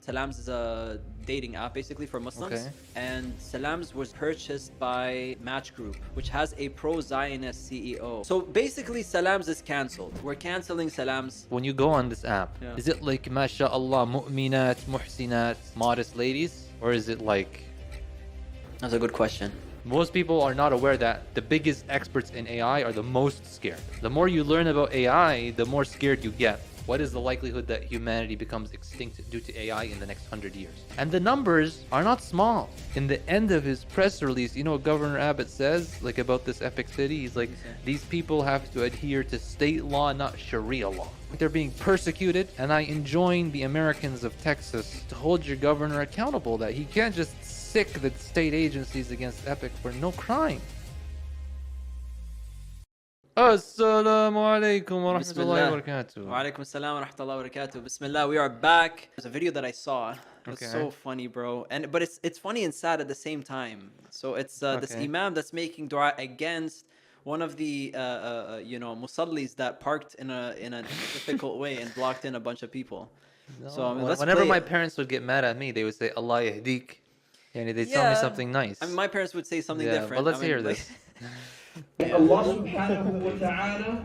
Salams is a dating app basically for Muslims. Okay. And Salams was purchased by Match Group, which has a pro-Zionist CEO. So basically Salams is cancelled. We're cancelling Salams. When you go on this app, Yeah. is it like mashallah mu'minat, muhsinat, modest ladies? Or is it like... That's a good question. Most people are not aware that the biggest experts in AI are the most scared. The more you learn about AI, the more scared you get. What is the likelihood that humanity becomes extinct due to AI in the next 100 years? And the numbers are not small. In the end of his press release, you know what Governor Abbott says, like about this epic city? He's like, these people have to adhere to state law, not Sharia law. They're being persecuted, and I enjoin the Americans of Texas to hold your governor accountable that he can't just sick the state agencies against Epic for no crime. Assalamu alaikum wa rahmatullahi wa barakatuh. Wa alaikum assalam wa rahmatullahi wa barakatuh. Bismillah, we are back. There's a video that I saw. It's so funny, bro. But it's funny and sad at the same time. So it's this imam that's making dua against one of the musallis that parked in a difficult way and blocked in a bunch of people. No. So whenever my parents would get mad at me, they would say Allah yahdik, and they'd tell me something nice. I mean, my parents would say something different. But let's hear this. May Allah subhanahu wa ta'ala,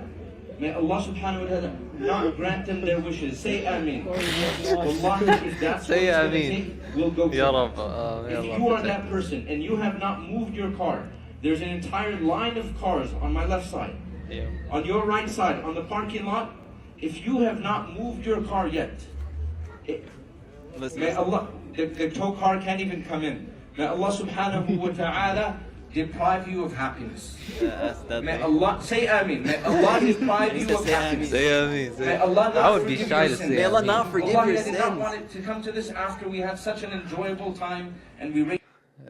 may Allah subhanahu wa ta'ala not grant them their wishes. Say Ameen. Wallahi, if that's what it's going to take, we'll go for it. If you are that person and you have not moved your car, there's an entire line of cars on my left side. Yeah. On your right side, on the parking lot, if you have not moved your car yet, may Allah, the tow car can't even come in. May Allah subhanahu wa ta'ala deprive you of happiness. May Allah say Ameen. May Allah deprive you of happiness. Say Ameen. May Allah not I would be forgive shy your to sins. say May Allah not forgive your Allah did not sins. want it to come to this after we had such an enjoyable time and we.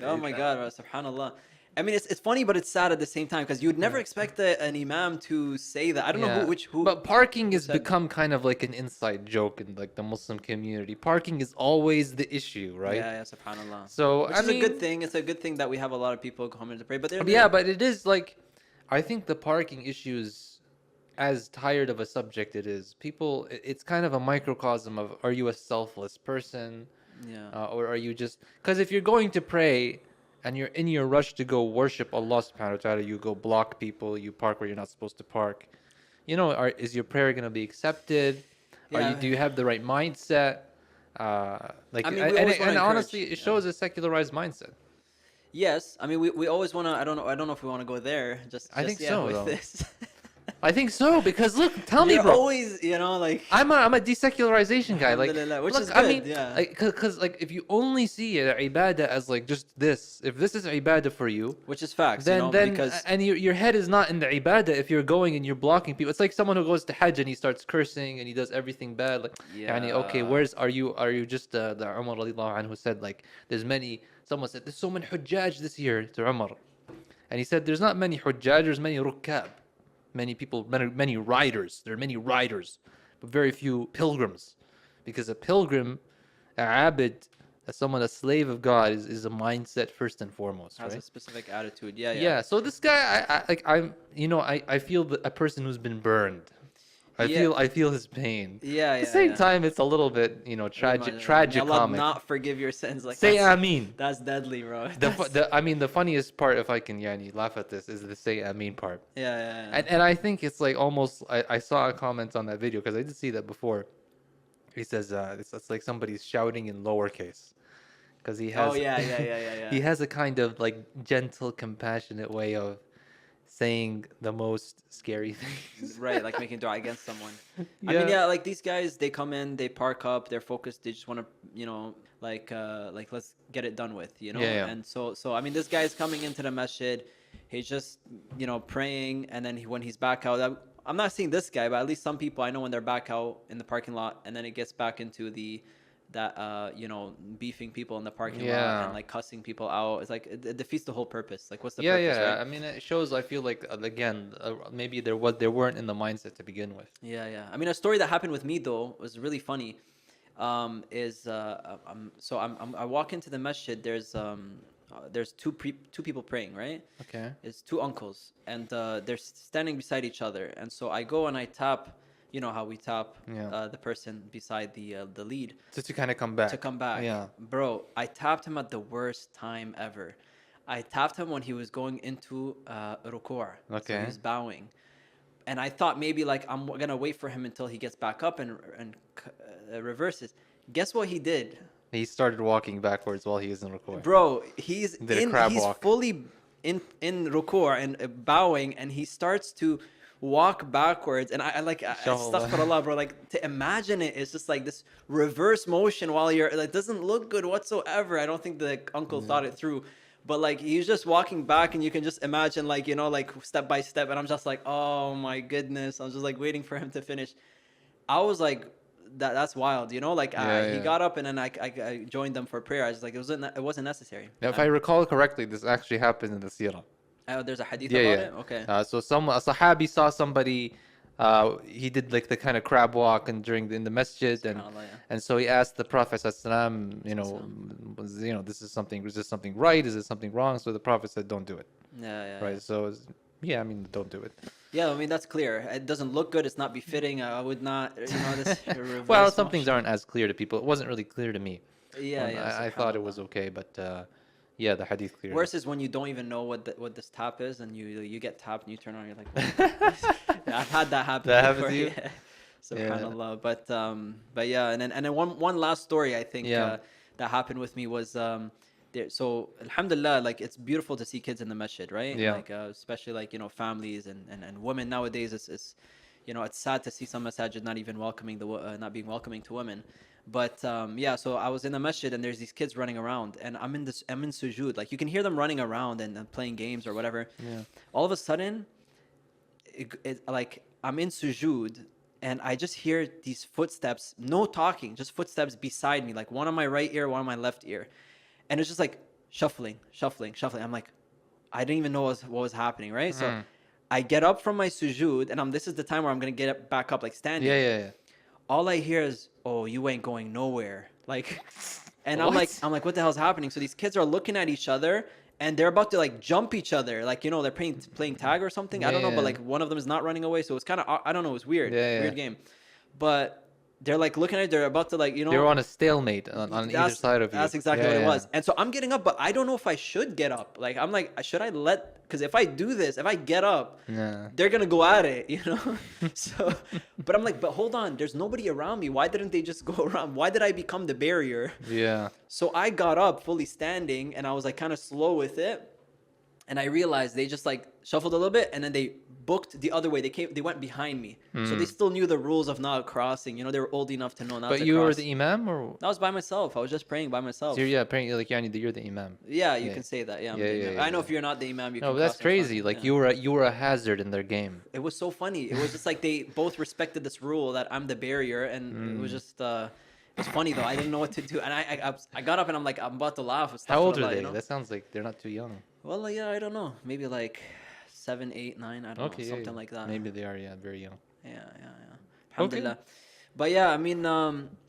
Oh my God, subhanallah. I mean, it's funny, but it's sad at the same time because you'd never expect an imam to say that. I don't know who. But parking has become kind of like an inside joke in like the Muslim community. Parking is always the issue, right? Yeah, subhanallah. So Which is a good thing. It's a good thing that we have a lot of people coming to pray. But but it is like, I think the parking issue is as tired of a subject it is. People, it's kind of a microcosm of, are you a selfless person? Yeah. Or are you just, because if you're going to pray and you're in your rush to go worship Allah subhanahu wa ta'ala, you go block people, you park where you're not supposed to park. You know, is your prayer going to be accepted? Yeah. Do you have the right mindset? And honestly, it shows a secularized mindset. Yes, I mean we always want to. I don't know if we want to go there. I think so, with though. this. I think so, because look, tell me, You're bro. always, like I'm a desecularization guy, like, which look, is good, I mean, yeah. because like if you only see ibadah as like just this, if this is ibadah for you, which is facts, then because and your head is not in the ibadah if you're going and you're blocking people. It's like someone who goes to Hajj and he starts cursing and he does everything bad. Like, okay, are you just the Umar radiallahu anhu said like someone said there's so many hujjaj this year to Umar, and he said there's not many hujjaj, there's many rukkab. Many people, many riders. There are many riders, but very few pilgrims. Because a pilgrim, a abid, a slave of God, is a mindset first and foremost. Has right? a specific attitude. Yeah. Yeah. So this guy, I feel a person who's been burned. I feel his pain. Yeah. At the same time, it's a little bit, tragic. Allah not forgive your sins. Like say Ameen. That's deadly, bro. The funniest part, if I can laugh at this, is the say Ameen part. Yeah. And I think it's like almost. I saw a comment on that video because I did see that before. He says it's like somebody's shouting in lowercase, because he has. Oh yeah. He has a kind of like gentle, compassionate way of saying the most scary things. Right, like making dua against someone. I mean, like these guys, they come in, they park up, they're focused, they just want to, like let's get it done with, And so I mean, this guy's coming into the masjid, he's just, praying, and then when he's back out, I'm not seeing this guy, but at least some people I know when they're back out in the parking lot, and then it gets back into beefing people in the parking lot and like cussing people out. It's like it defeats the whole purpose. Like, what's the purpose? Right? I mean, it shows. I feel like again, maybe they weren't in the mindset to begin with. Yeah. I mean, a story that happened with me though was really funny. I walk into the masjid. There's two people praying, right? Okay. It's two uncles, and they're standing beside each other. And so I go and I tap you know how we tap the person beside the lead. So to kind of come back. To come back. Yeah. Bro, I tapped him at the worst time ever. I tapped him when he was going into ruku'. Okay. So he was bowing. And I thought maybe like I'm going to wait for him until he gets back up and reverses. Guess what he did? He started walking backwards while he was in ruku'. Bro, he's walk. fully in ruku' and bowing, and he starts to walk backwards, and I astaghfirullah, bro, like to imagine it's just like this reverse motion while you're like, doesn't look good whatsoever. I don't think the uncle thought it through, but like he's just walking back, and you can just imagine like, you know, like step by step, and I'm just like, oh my goodness, I was just like waiting for him to finish. I was like, that's wild, you know, like he got up, and then I joined them for prayer. I was like, it wasn't necessary. Now, if I recall correctly, this actually happened in the seerah. There's a hadith about it? Okay. So a sahabi saw somebody, he did like the kind of crab walk and in the masjid, and so he asked the Prophet ﷺ, you know, is this something right? Is it something wrong? So the Prophet said, don't do it. Right. So I mean, don't do it. Yeah, I mean, that's clear. It doesn't look good. It's not befitting. I would not, you know, this well, some things aren't as clear to people. It wasn't really clear to me. I thought it was okay, but the hadith clear. Worse is when you don't even know what this tap is, and you get tapped and you turn on, you're like, I've had that happen. That happened to you? Yeah. SubhanAllah. But yeah, and then one last story I think that happened with me was so alhamdulillah, like it's beautiful to see kids in the masjid, right? Like especially like, you know, families and women nowadays. It's you know, it's sad to see some masajid not even welcoming not being welcoming to women. But so I was in the masjid, and there's these kids running around, and I'm in sujood. Like you can hear them running around and playing games or whatever. All of a sudden, like I'm in sujood, and I just hear these footsteps, no talking, just footsteps beside me, like one on my right ear, one on my left ear. And it's just like shuffling. I'm like, I didn't even know what was happening, right? So I get up from my sujood, and this is the time where I'm going to get back up, like standing. Yeah. All I hear is, oh, you ain't going nowhere. Like, and I'm like, what the hell's happening? So these kids are looking at each other, and they're about to like jump each other. Like, you know, they're playing tag or something. I don't know, but like one of them is not running away. So it's kind of, I don't know, it was weird. Weird game. But they're like looking at it, they're about to like, you know. They were on a stalemate on either side of you. That's exactly what it was. And so I'm getting up, but I don't know if I should get up. Like, I'm like, should I because if I do this, if I get up, they're going to go at it, you know? So, but I'm like, but hold on, there's nobody around me. Why didn't they just go around? Why did I become the barrier? Yeah. So I got up fully standing, and I was like kind of slow with it. And I realized they just like shuffled a little bit, and then they booked the other way. They went behind me. So they still knew the rules of not crossing. You know, they were old enough to know not to cross. But you were the imam, or? I was by myself. I was just praying by myself. So praying like you're the imam. Yeah, you can say that. Yeah, I know if you're not the imam, you can. No, that's crazy. Like you were a hazard in their game. It was so funny. It was just like they both respected this rule that I'm the barrier, and it was just it's funny though. I didn't know what to do, and I got up, and I'm like, I'm about to laugh. How old are they? You know? That sounds like they're not too young. Well, I don't know. Maybe like 7, 8, 9. I don't know, something like that. Maybe they are, very young. Yeah. Alhamdulillah. Okay. But yeah, I mean,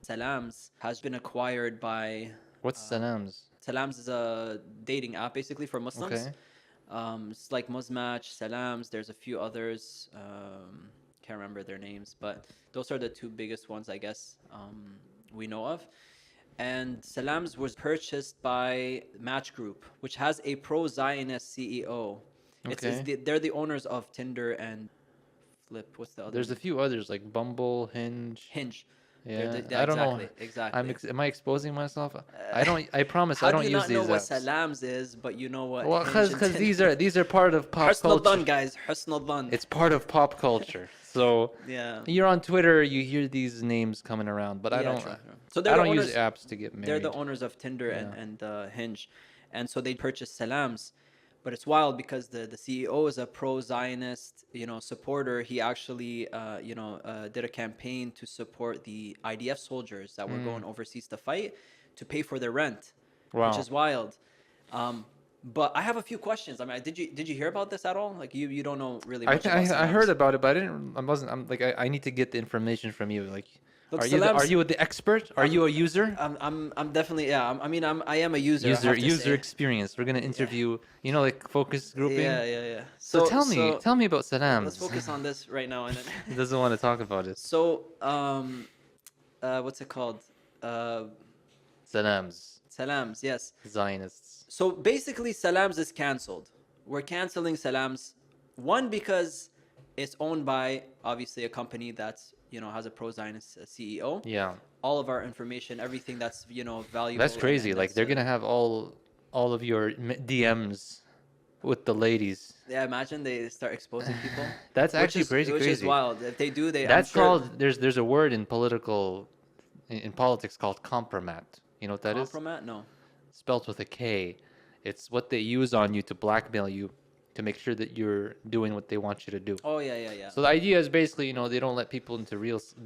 Salams has been acquired by. What's Salams? Salams is a dating app basically for Muslims. Okay. It's like Muzmatch, Salams. There's a few others. Can't remember their names, but those are the two biggest ones, I guess, we know of. And Salams was purchased by Match Group, which has a pro-Zionist CEO. Okay. They're the owners of Tinder and Flip. What's the other? There's a few others like Bumble, Hinge. Yeah, I don't know. Exactly. Am I exposing myself? I promise I don't use these apps. How do you not know what Salams is, but you know what? Well, because these are part of pop culture. Husn al-dhan, guys. Husn al-dhan. It's part of pop culture. So you're on Twitter, you hear these names coming around, but I don't. True. So I don't use apps to get married. They're the owners of Tinder and Hinge, and so they purchased Salams. But it's wild because the CEO is a pro-Zionist, supporter. He actually, did a campaign to support the IDF soldiers that were going overseas to fight, to pay for their rent, which is wild. But I have a few questions. I mean, did you hear about this at all? Like you don't know really much. I heard about it, but I wasn't. I'm like I need to get the information from you. Like, Look, Are you the expert? Are you a user? I'm definitely, yeah. I am a user. I have to User say. experience. We're gonna interview. You know, like focus grouping. Yeah. So tell me about Let's Salams. focus on this right now, and He then. doesn't want to talk about it. So, what's it called? Salams, Salams, yes. Zionists. So basically, Salams is canceled. We're canceling Salams. One, because it's owned by obviously a company that's has a pro-Zionist CEO. Yeah, All of our information, everything that's valuable. that's crazy. and Like they're gonna have all of your DMs with the ladies. Yeah, imagine they start exposing people. That's actually Which crazy. is wild. If they do, That's I'm sure. called. There's a word in politics called compromat. You know what that is? Compromat? No. Spelled with a K. It's what they use on you to blackmail you, to make sure that you're doing what they want you to do. Oh yeah. So the idea is basically, they don't let people into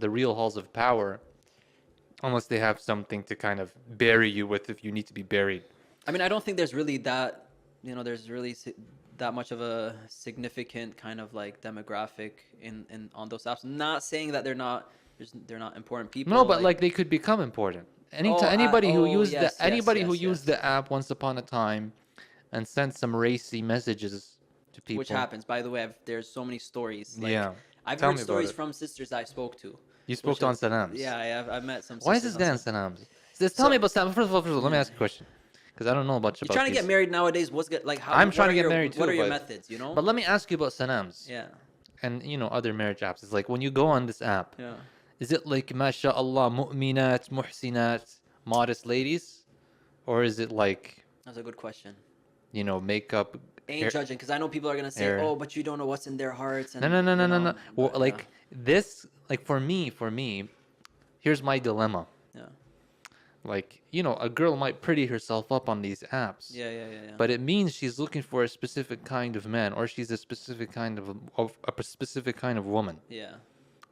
the real halls of power unless they have something to kind of bury you with if you need to be buried. I mean, I don't think there's really that, that much of a significant kind of like demographic in on those apps. Not saying that they're not important people. No, but like they could become important. Anybody who used the app once upon a time and sent some racy messages to people. Which happens, by the way. There's so many stories. Like, yeah. I've heard stories from sisters I spoke to. You spoke on Salams. Yeah, I've met some sisters. Why is this guy on Salams? Tell me about Salams. First of all, let me ask you a question. Because I don't know much about You're trying to get married nowadays. What's good? Like, how? I'm trying to get married too. What are your methods? But let me ask you about Salams. Yeah. And other marriage apps. It's like when you go on this app. Yeah. Is it like mashallah mu'minat, muhsinat, modest ladies, or is it like? That's a good question. Makeup. Ain't judging, because I know people are gonna say, "Oh, but you don't know what's in their hearts." And, No. Well, like this, like for me, here's my dilemma. Yeah. Like a girl might pretty herself up on these apps. Yeah. But it means she's looking for a specific kind of man, or she's a specific kind of a specific kind of woman. Yeah.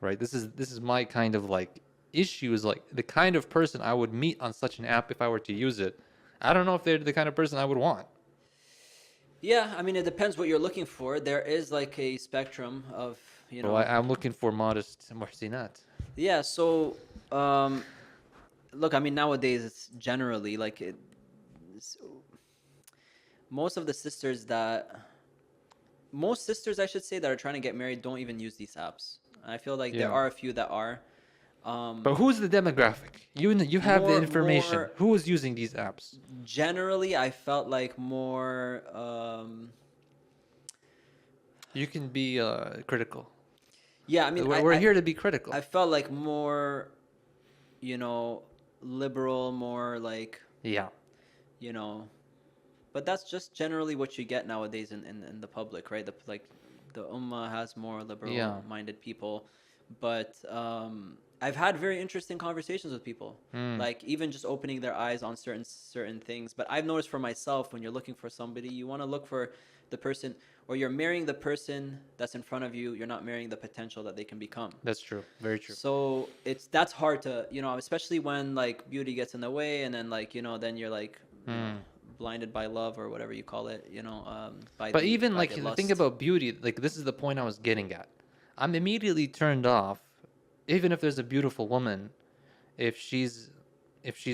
Right. This is my kind of like issue, is like the kind of person I would meet on such an app if I were to use it. I don't know if they're the kind of person I would want. Yeah, I mean, it depends what you're looking for. There is like a spectrum of Well, I'm looking for modest muhsinat. Yeah. So, look, I mean, nowadays it's generally like most sisters, I should say, that are trying to get married don't even use these apps. I feel like there are a few that are. But who's the demographic? You have the information. Who is using these apps? Generally, I felt like more. You can be critical. Yeah, I mean, we're here to be critical. I felt like more, liberal, more like. Yeah. But that's just generally what you get nowadays in the public, right? The Ummah has more liberal-minded people, but I've had very interesting conversations with people, like even just opening their eyes on certain things. But I've noticed for myself, when you're looking for somebody, you want to look for the person, or you're marrying the person that's in front of you. You're not marrying the potential that they can become. That's true. Very true. So that's hard to, especially when like beauty gets in the way, and then like then you're like. Blinded by love, or whatever you call it, think about beauty. Like, this is the point I was getting at. I'm immediately turned off, even if there's a beautiful woman, if she's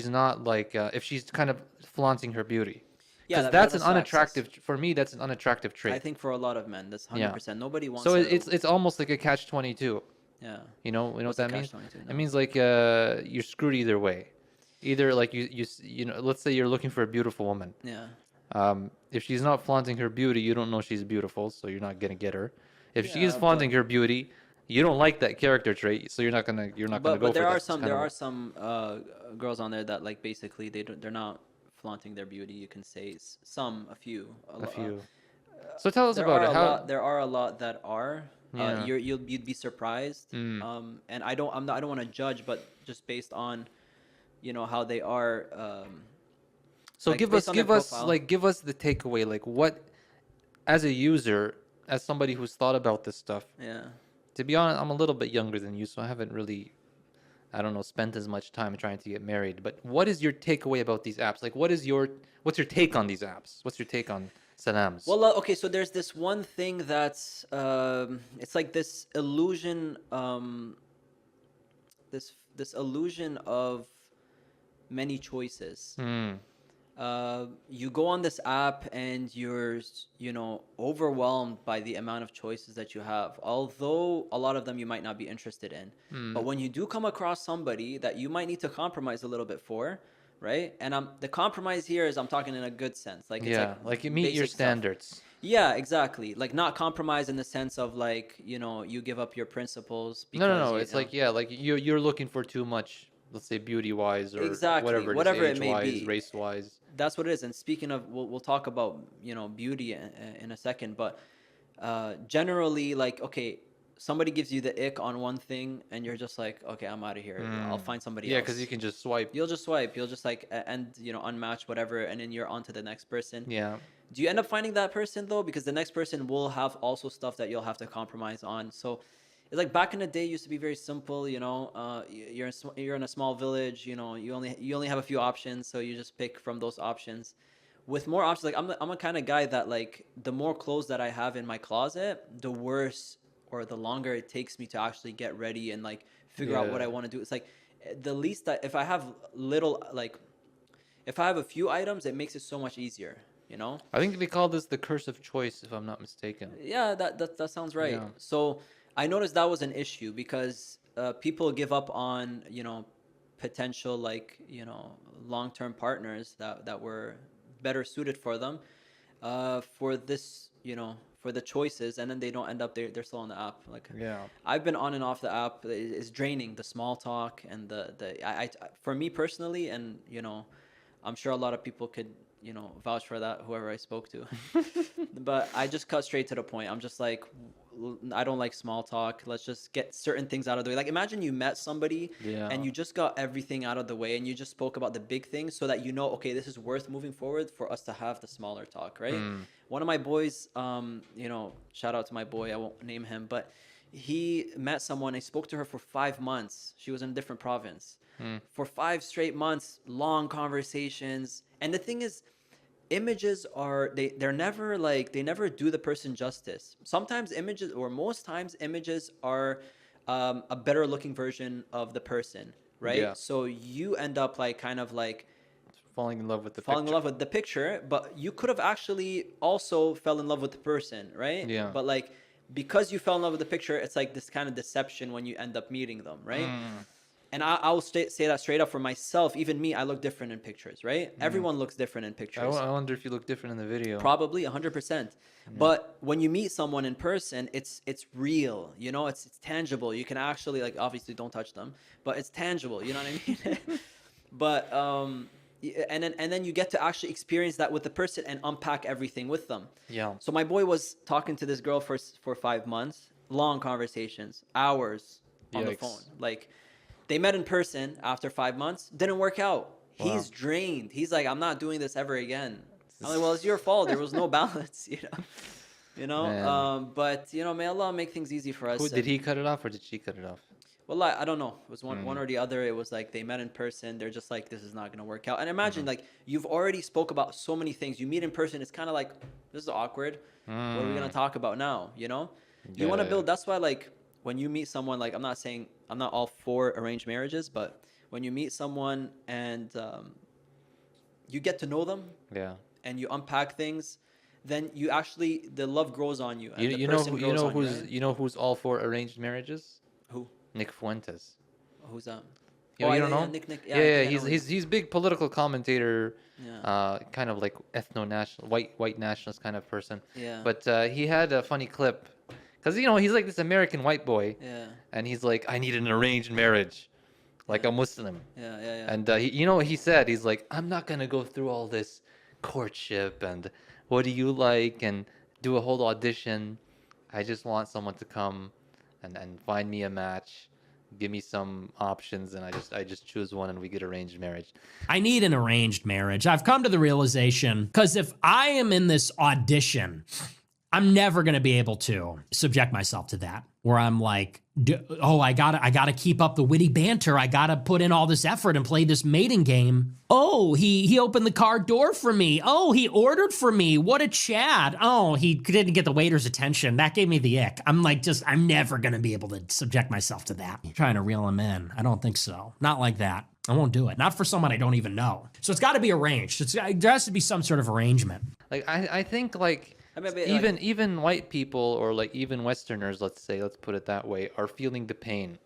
not like if she's kind of flaunting her beauty. Yeah, that's an unattractive for me. That's an unattractive trait. I think for a lot of men, that's 100%. Nobody wants. So it's almost like a catch-22. Yeah. You know what that means? It means like you're screwed either way. Either like let's say you're looking for a beautiful woman. Yeah. If she's not flaunting her beauty, you don't know she's beautiful, so you're not gonna get her. If she is flaunting her beauty, you don't like that character trait, so you're not gonna go for that. But there are some girls on there that like basically they're not flaunting their beauty. You can say a few. So tell us about it. There are a lot that are. You'd be surprised. And I don't want to judge, but just based on. How they are. So give us the takeaway. Like, what, as a user, as somebody who's thought about this stuff. Yeah. To be honest, I'm a little bit younger than you, so I haven't really, spent as much time trying to get married. But what is your takeaway about these apps? Like, what's your take on these apps? What's your take on Salams? Well, okay, so there's this one thing that's it's like this illusion. this illusion of many choices. You go on this app and you're, you know, overwhelmed by the amount of choices that you have, although a lot of them you might not be interested in. But when you do come across somebody that you might need to compromise a little bit for, right? And the compromise here is I'm talking in a good sense, like it's like you meet your standards stuff. Yeah, exactly. Like not compromise in the sense of like, you know, you give up your principles because no, it's like like you're looking for too much, let's say beauty wise or exactly whatever it may be, race wise. That's what it is. And speaking of, we'll talk about, you know, beauty in a second, but generally, like, okay, somebody gives you the ick on one thing and you're just like, okay, I'm out of here, I'll find somebody else. Yeah, because you can just swipe. You'll just swipe, you'll just like and, you know, unmatch whatever, and then you're on to the next person. Yeah. Do you end up finding that person though? Because the next person will have also stuff that you'll have to compromise on. So it's like back in the day, it used to be very simple, you know. You're in a small village, you know. You only have a few options, so you just pick from those options. With more options, like I'm a kind of guy that, like, the more clothes that I have in my closet, the worse or the longer it takes me to actually get ready and like figure out what I want to do. It's like the least that if I have if I have a few items, it makes it so much easier. You know, I think they call this the curse of choice, if I'm not mistaken. Yeah, that sounds right. Yeah. So I noticed that was an issue because people give up on, you know, potential, like, you know, long-term partners that were better suited for them for this, you know, for the choices, and then they don't end up they're still on the app. Like, I've been on and off the app. It's draining, the small talk and I for me personally, and, you know, I'm sure a lot of people could, you know, vouch for that, whoever I spoke to. But I just cut straight to the point. I'm just like, I don't like small talk. Let's just get certain things out of the way. Like, imagine you met somebody and you just got everything out of the way and you just spoke about the big things so that, you know, okay, this is worth moving forward for us to have the smaller talk, right? One of my boys, you know, shout out to my boy, I won't name him, but he met someone. I spoke to her for 5 months. She was in a different province. For 5 straight months, long conversations. And the thing is, images are, they're never like, they never do the person justice. Sometimes images, or most times images, are a better looking version of the person, right? Yeah. So you end up like kind of like falling in love with the picture, but you could have actually also fell in love with the person, right? Yeah. But like, because you fell in love with the picture, it's like this kind of deception when you end up meeting them, right? And I'll say that straight up for myself. Even me, I look different in pictures, right? Everyone looks different in pictures. I wonder if you look different in the video. Probably 100%. But when you meet someone in person, it's real. You know, it's tangible. You can actually, like, obviously don't touch them, but it's tangible. You know what I mean? But and then you get to actually experience that with the person and unpack everything with them. Yeah. So my boy was talking to this girl for 5 months, long conversations, hours on the phone, like. They met in person after 5 months. Didn't work out. Wow. He's drained. He's like, I'm not doing this ever again. I'm like, well, it's your fault. There was no balance, you know. You know. But, you know, may Allah make things easy for us. Did he cut it off or did she cut it off? Well, I don't know. It was one or the other. It was like they met in person. They're just like, this is not gonna work out. And imagine like you've already spoke about so many things. You meet in person. It's kind of like, this is awkward. What are we gonna talk about now? You know. You want to build. That's why, like, when you meet someone, like, I'm not all for arranged marriages, but when you meet someone and you get to know them, and you unpack things, then you actually, the love grows on you. And you know who's all for arranged marriages? Who? Nick Fuentes. Who's that? You don't know? Nick. Yeah, he's big political commentator. Kind of like ethno-national, white nationalist kind of person. Yeah. But he had a funny clip. Because, you know, he's like this American white boy. Yeah. And he's like, I need an arranged marriage. Like a Muslim. Yeah. And, you know what he said? He's like, I'm not going to go through all this courtship and what do you like and do a whole audition. I just want someone to come and find me a match. Give me some options and I just choose one and we get arranged marriage. I need an arranged marriage. I've come to the realization, because if I am in this audition, I'm never going to be able to subject myself to that. where I'm like, oh, I gotta keep up the witty banter. I gotta put in all this effort and play this mating game. Oh, he opened the car door for me. Oh, he ordered for me. What a Chad. Oh, he didn't get the waiter's attention. That gave me the ick. I'm like, I'm never gonna be able to subject myself to that. I'm trying to reel him in. I don't think so. Not like that. I won't do it. Not for someone I don't even know. So it's got to be arranged. There has to be some sort of arrangement. Like I think like even white people or like even Westerners, let's put it that way, are feeling the pain.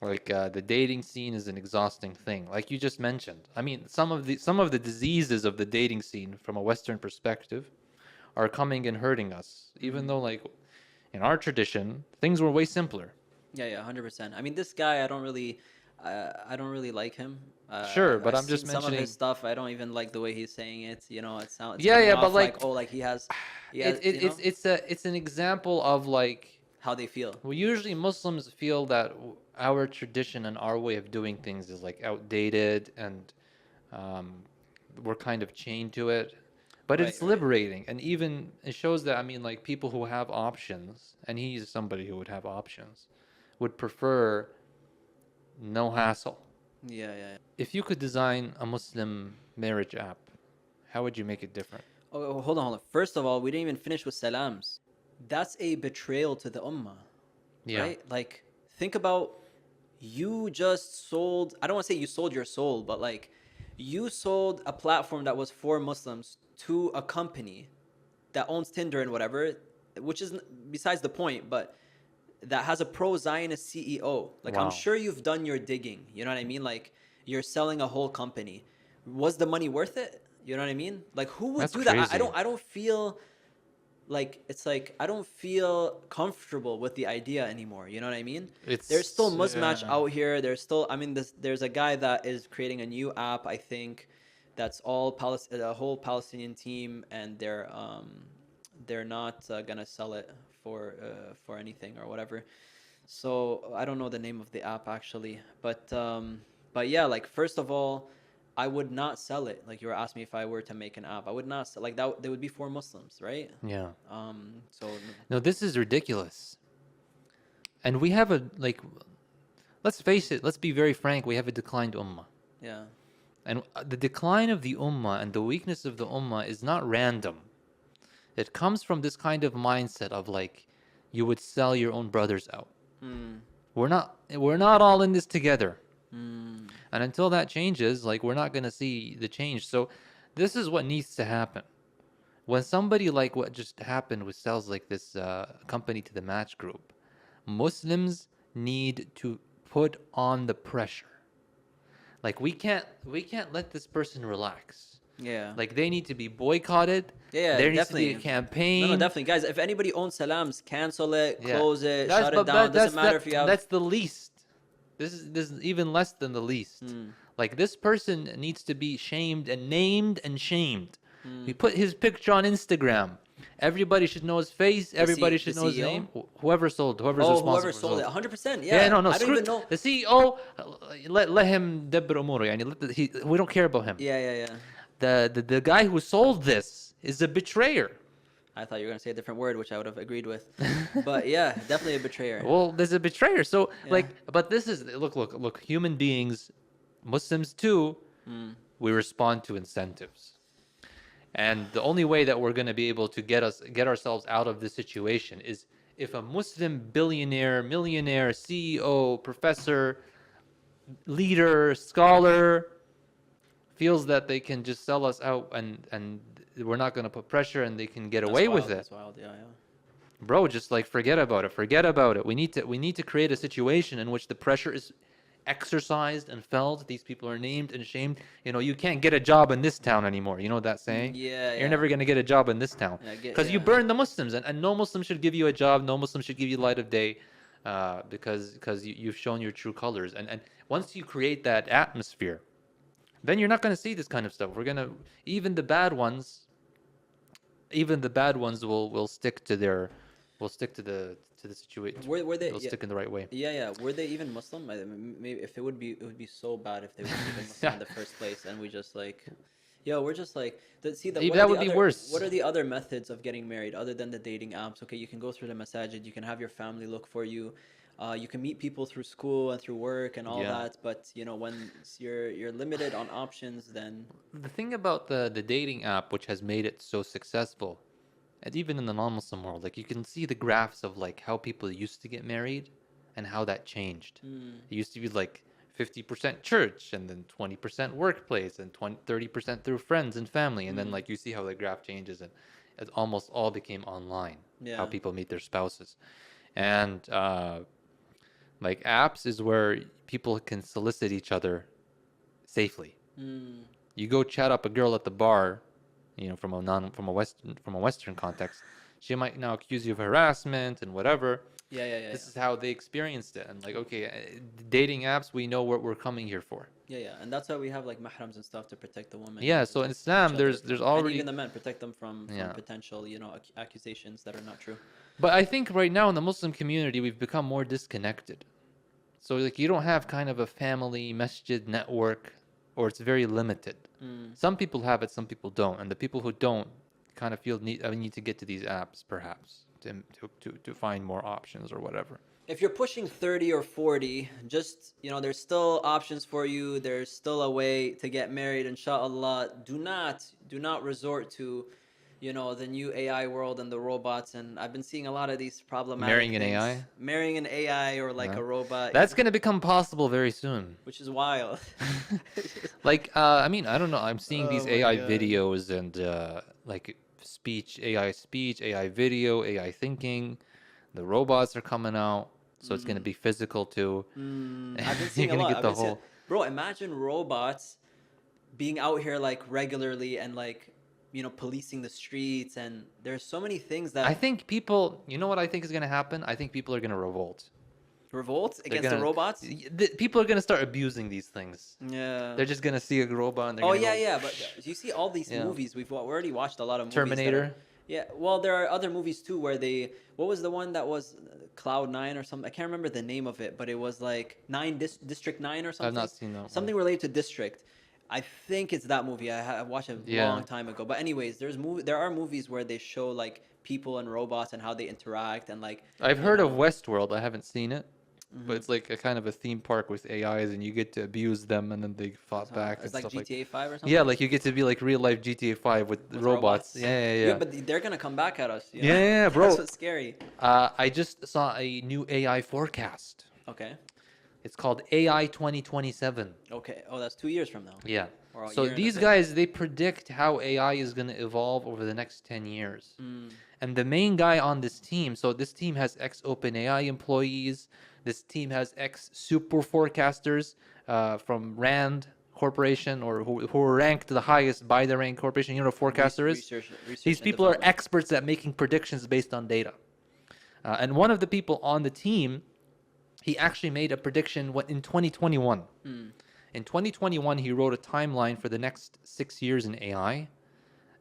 Like the dating scene is an exhausting thing, like you just mentioned. I mean, some of the diseases of the dating scene from a Western perspective are coming and hurting us, even though like in our tradition things were way simpler. Yeah, 100%. I mean, this guy, I don't really like him. Sure, but I'm just mentioning some of his stuff. I don't even like the way he's saying it. You know, it sounds but like oh, like he has it's an example of like how they feel. Well, usually Muslims feel that our tradition and our way of doing things is like outdated, and we're kind of chained to it. But it's liberating, and even it shows that, I mean, like people who have options, and he's somebody who would have options, would prefer no hassle. Yeah. If you could design a Muslim marriage app, how would you make it different? Oh, hold on. First of all, we didn't even finish with Salams. That's a betrayal to the ummah. Yeah. Right? Like, think about, you just sold, I don't want to say you sold your soul, but like, you sold a platform that was for Muslims to a company that owns Tinder and whatever, which is besides the point, but that has a pro-Zionist CEO. Like, wow. I'm sure you've done your digging. You know what I mean? Like, you're selling a whole company. Was the money worth it? You know what I mean? Like, who would do that? I don't feel like, it's like, I don't feel comfortable with the idea anymore. You know what I mean? There's still Musmatch out here. There's still, I mean, there's a guy that is creating a new app, I think, that's all a whole Palestinian team, and they're not gonna sell it for anything or whatever. So I don't know the name of the app actually, but yeah, like, first of all, I would not sell it. Like, you were asking me if I were to make an app, I would not sell, like, that they would be for Muslims, right? Yeah. So no, this is ridiculous. And we have let's face it, let's be very frank, we have a declined ummah. Yeah. And the decline of the ummah and the weakness of the ummah is not random. It comes from this kind of mindset of like, you would sell your own brothers out. We're not all in this together. And until that changes, like, we're not going to see the change. So this is what needs to happen. When somebody like what just happened with sells like this company to the match group, Muslims need to put on the pressure. Like, we can't let this person relax. Yeah. Like, they need to be boycotted. Yeah, there definitely. needs to be a campaign. No, definitely, guys. If anybody owns Salams, cancel it, close it, shut it down. Doesn't matter if you have. That's the least. This is even less than the least. Like, this person needs to be shamed and named and shamed. We put his picture on Instagram. Everybody should know his face. Everybody should know his name. Whoever's responsible. Whoever sold it, 100%. Yeah. No. I don't even know. The CEO. Let him dabir umuru. We don't care about him. Yeah. The guy who sold this is a betrayer. I thought you were gonna say a different word, which I would have agreed with. But yeah, definitely a betrayer. Well, there's a betrayer. So but this is look. Human beings, Muslims too, we respond to incentives. And the only way that we're going to be able to get ourselves out of this situation is if a Muslim billionaire, millionaire, CEO, professor, leader, scholar feels that they can just sell us out and we're not going to put pressure and they can get away with it. That's wild. Yeah. Bro, just like forget about it. We need to create a situation in which the pressure is exercised and felt. These people are named and shamed. You know, you can't get a job in this town anymore. You know that saying? Yeah. You're never going to get a job in this town because you burn the Muslims, and no Muslim should give you a job. No Muslim should give you light of day because you've shown your true colors. And once you create that atmosphere, then you're not going to see this kind of stuff. Even the bad ones will stick to the situation. Were they? They'll stick in the right way. Yeah. Were they even Muslim? Maybe if it would be so bad if they were even Muslim in the first place, and we just like, Yo, we're just like, That would be worse. What are the other methods of getting married other than the dating apps? Okay, you can go through the masajid, you can have your family look for you, you can meet people through school and through work and all that. But you know, when you're limited on options, then the thing about the dating app, which has made it so successful, and even in the non-Muslim world, like you can see the graphs of like how people used to get married and how that changed. It used to be like 50% church and then 20% workplace and 30% through friends and family. And then like you see how the graph changes and it almost all became online, how people meet their spouses. And like apps is where people can solicit each other safely. You go chat up a girl at the bar, you know, from a Western context, she might now accuse you of harassment and whatever. This is how they experienced it, and like, okay, dating apps, we know what we're coming here for. And that's why we have like mahrams and stuff to protect the woman. So in Islam, there's already, and even the men, protect them from potential, you know, accusations that are not true. But I think right now in the Muslim community, we've become more disconnected. So like you don't have kind of a family masjid network, or it's very limited. Some people have it, some people don't, and the people who don't kind of feel need to get to these apps perhaps to find more options or whatever. If you're pushing 30 or 40, just, you know, there's still options for you. There's still a way to get married, inshallah. Do not resort to, you know, the new AI world and the robots. And I've been seeing a lot of these problematic Marrying an things. AI? Marrying an AI or like a robot. That's going to become possible very soon. Which is wild. Like, I mean, I don't know. I'm seeing these AI videos and like AI speech, AI video, AI thinking. The robots are coming out. So it's going to be physical too. I've been seeing a lot. Bro, imagine robots being out here like regularly and like, you know, policing the streets, and there's so many things that I think people, you know what I think is going to happen? I think people are going to revolt. Revolt against the robots? People are going to start abusing these things. Yeah. They're just going to see a robot and they're going to but you see all these movies. We've already watched a lot of movies. Terminator. Well, there are other movies too where what was the one that was Cloud 9 or something? I can't remember the name of it, but it was like District 9 or something. I've not seen that. Something related to District. I think it's that movie. I watched it a long time ago. But anyways, there are movies where they show like people and robots and how they interact and like. I've heard of Westworld. I haven't seen it. But it's like a kind of a theme park with AIs, and you get to abuse them, and then they fought back. It's and like stuff GTA 5 or something? Yeah, like you get to be like real life GTA 5 with robots. Yeah, but they're going to come back at us. You know? Yeah, bro. That's what's scary. I just saw a new AI forecast. Okay. It's called AI 2027. Okay. Oh, that's 2 years from now. Yeah. So these guys, they predict how AI is going to evolve over the next 10 years. And the main guy on this team, so this team has ex-OpenAI employees. This team has ex-super forecasters from RAND Corporation, or who are ranked the highest by the RAND Corporation. You know what a forecaster is? These people are experts at making predictions based on data. And one of the people on the team, he actually made a prediction in 2021. In 2021, he wrote a timeline for the next 6 years in AI,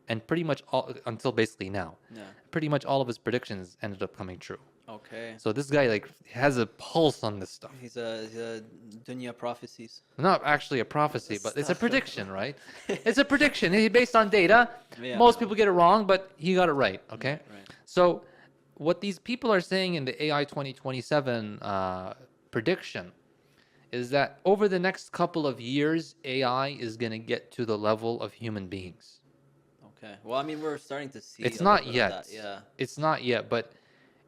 and pretty much until basically now. Pretty much all of his predictions ended up coming true. Okay. So this guy like has a pulse on this stuff. He's a dunya prophecies. Not actually a prophecy, but it's a prediction, right? It's a prediction. It's based on data. Most people get it wrong, but he got it right. Okay. Right. So what these people are saying in the AI 2027 prediction is that over the next couple of years, AI is going to get to the level of human beings. Okay. Well, I mean, we're starting to see. It's not yet. It's not yet, but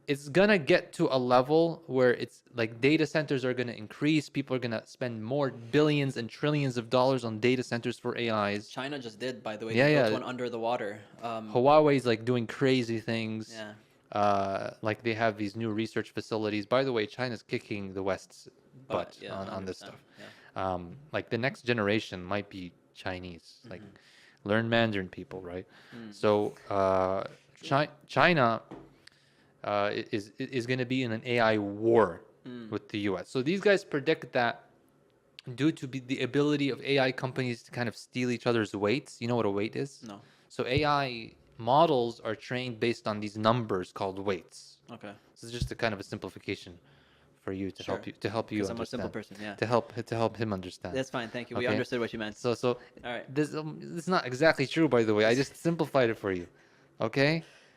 it's going to get to a level where it's like data centers are going to increase. People are going to spend more billions and trillions of dollars on data centers for AIs. China just did, by the way. They built one under the water. Huawei's like doing crazy things. Yeah. Like they have these new research facilities. By the way, China's kicking the West's butt on this stuff. Yeah. Like the next generation might be Chinese. Like learn Mandarin people, right? So China is going to be in an AI war with the US. So these guys predict that due to the ability of AI companies to kind of steal each other's weights. You know what a weight is? No. So AI models are trained based on these numbers called weights. Okay. This is just a kind of a simplification for you to help you Because I'm understand. a simple person. Yeah. To help him understand. That's fine. Thank you. We Okay. understood what you meant. So All right. this is not exactly true, by the way. I just simplified it for you. Okay.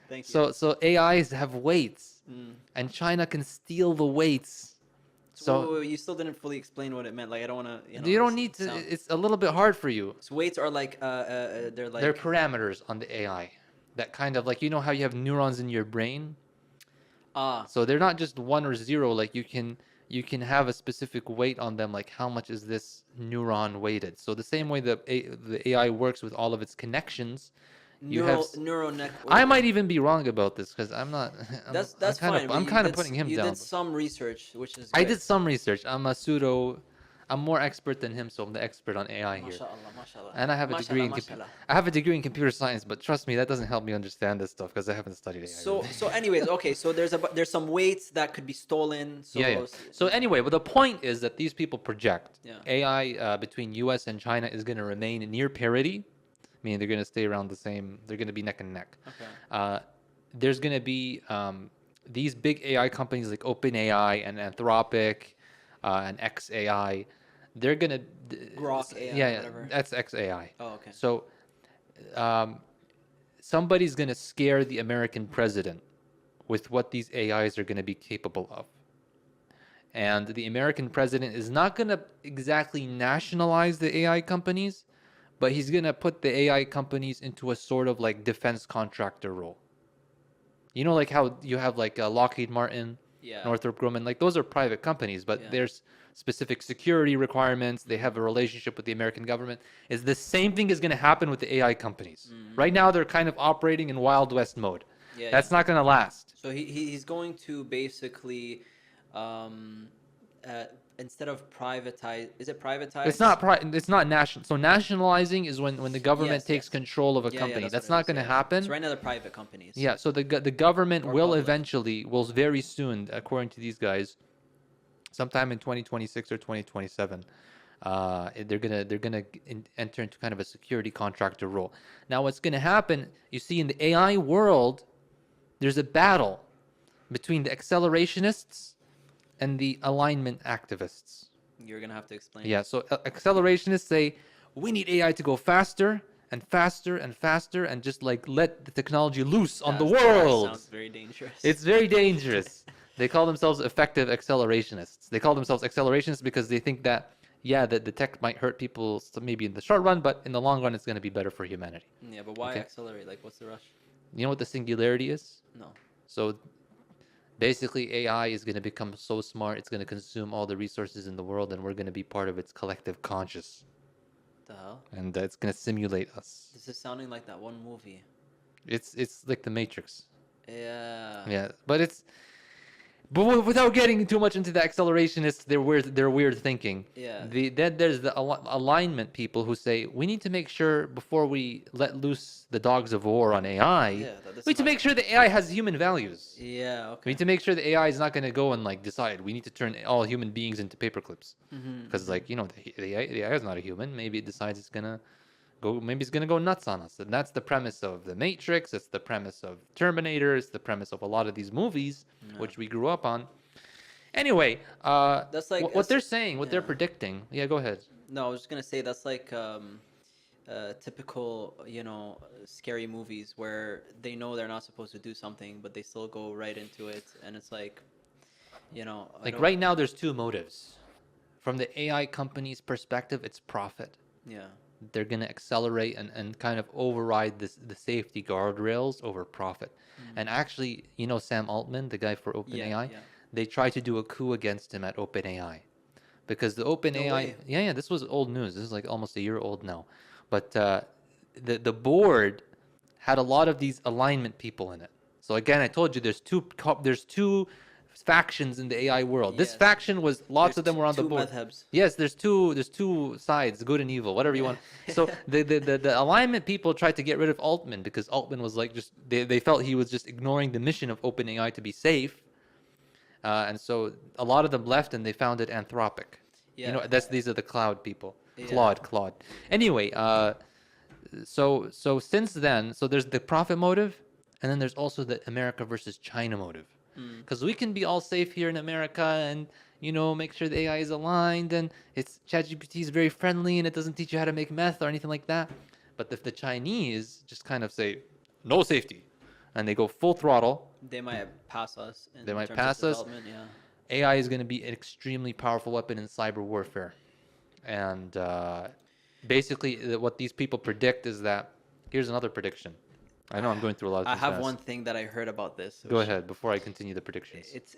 Thank you. So AIs have weights, and China can steal the weights. So you still didn't fully explain what it meant. Like I don't want to. you don't need to. It's a little bit hard for you. So weights are like they're parameters on the AI that kind of like, you know how you have neurons in your brain. So they're not just 1 or 0. Like you can have a specific weight on them. Like how much is this neuron weighted? So the same way the AI works with all of its connections. Neural network. I might even be wrong about this because I'm not. That's fine. I'm kind of putting him down. You did some research, which is. I did some research. I'm more expert than him, so I'm the expert on AI here. Mashallah. And I have a degree in computer science, but trust me, that doesn't help me understand this stuff because I haven't studied AI. So anyways, okay. So there's some weights that could be stolen. So yeah. So anyway, but the point is that these people project AI between U.S. and China is going to remain near parity. I mean, they're going to stay around the same. They're going to be neck and neck. Okay. There's going to be these big AI companies like OpenAI and Anthropic and xAI. They're going to... Grok AI, whatever. That's xAI. Oh, okay. So somebody's going to scare the American president with what these AIs are going to be capable of. And the American president is not going to exactly nationalize the AI companies, but he's going to put the AI companies into a sort of like defense contractor role. You know, like how you have like Lockheed Martin, Northrop Grumman, like those are private companies, but there's specific security requirements. They have a relationship with the American government. Is the same thing is going to happen with the AI companies. Right now, they're kind of operating in Wild West mode. That's not going to last. So he's going to basically... instead of privatize, is it privatized? It's not national. So nationalizing is when the government takes control of a company. That's not going to happen. So right now they're private companies. Yeah. So the government will eventually, very soon, according to these guys, sometime in 2026 or 2027, they're gonna enter into kind of a security contractor role. Now, what's going to happen? You see, in the AI world, there's a battle between the accelerationists and the alignment activists. You're going to have to explain. Yeah, so accelerationists say, we need AI to go faster and faster and faster and just like let the technology loose on the world. That sounds very dangerous. It's very dangerous. They call themselves effective accelerationists. They call themselves accelerationists because they think that, the tech might hurt people maybe in the short run, but in the long run, it's going to be better for humanity. Yeah, but why accelerate? Like, what's the rush? You know what the singularity is? No. So... basically, AI is going to become so smart, it's going to consume all the resources in the world, and we're going to be part of its collective conscious. The hell? And it's going to simulate us. This is sounding like that one movie. It's like The Matrix. Yeah. Yeah, but but without getting too much into the accelerationists, their weird thinking. Yeah. Then there's the alignment people who say we need to make sure before we let loose the dogs of war on AI, we need to make sure the AI has human values. Yeah, okay. We need to make sure the AI is not going to go and like decide we need to turn all human beings into paperclips. Because the AI is not a human. Maybe it decides it's going to go nuts on us. And that's the premise of The Matrix. It's the premise of Terminator. It's the premise of a lot of these movies, which we grew up on. Anyway, that's like what they're saying, what they're predicting. Yeah, go ahead. No, I was just going to say that's like typical, scary movies where they know they're not supposed to do something, but they still go right into it. And it's like, like right now there's two motives. From the AI company's perspective, it's profit. Yeah. They're going to accelerate and kind of override the safety guardrails over profit. And actually, Sam Altman, the guy for OpenAI, they tried to do a coup against him at OpenAI. Because the OpenAI... Yeah, this was old news. This is like almost a year old now. But the board had a lot of these alignment people in it. So again, I told you there's two factions in the AI world. This faction was lots of them were on the board. Madhabs. Yes, there's two sides, good and evil, whatever you want. So the alignment people tried to get rid of Altman because Altman was like they felt he was just ignoring the mission of OpenAI to be safe. And so a lot of them left and they founded Anthropic. These are the cloud people. Claude. Anyway, so since then, there's the profit motive, and then there's also the America versus China motive. because we can be all safe here in America and make sure the AI is aligned and ChatGPT is very friendly and it doesn't teach you how to make meth or anything like that. But if the Chinese just kind of say no safety and they go full throttle, they might pass us. They might pass us. Yeah. AI is going to be an extremely powerful weapon in cyber warfare. And basically, what these people predict is that, here's another prediction. I know I'm going through a lot of things. I have one thing that I heard about this. Go ahead before I continue the predictions. It's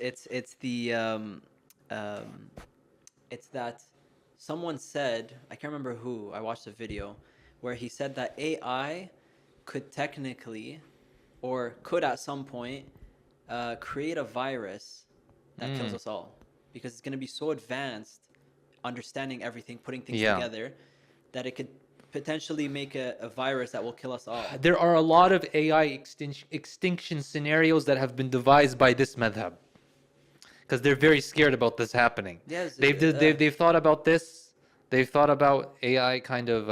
that someone said, I can't remember who, I watched a video where he said that AI could technically, or could at some point, create a virus that kills us all, because it's going to be so advanced, understanding everything, putting things together, that it could potentially make a virus that will kill us all. There are a lot of AI extinction scenarios that have been devised by this madhab, because they're very scared about this happening. Yes, they've thought about this. They've thought about AI kind of.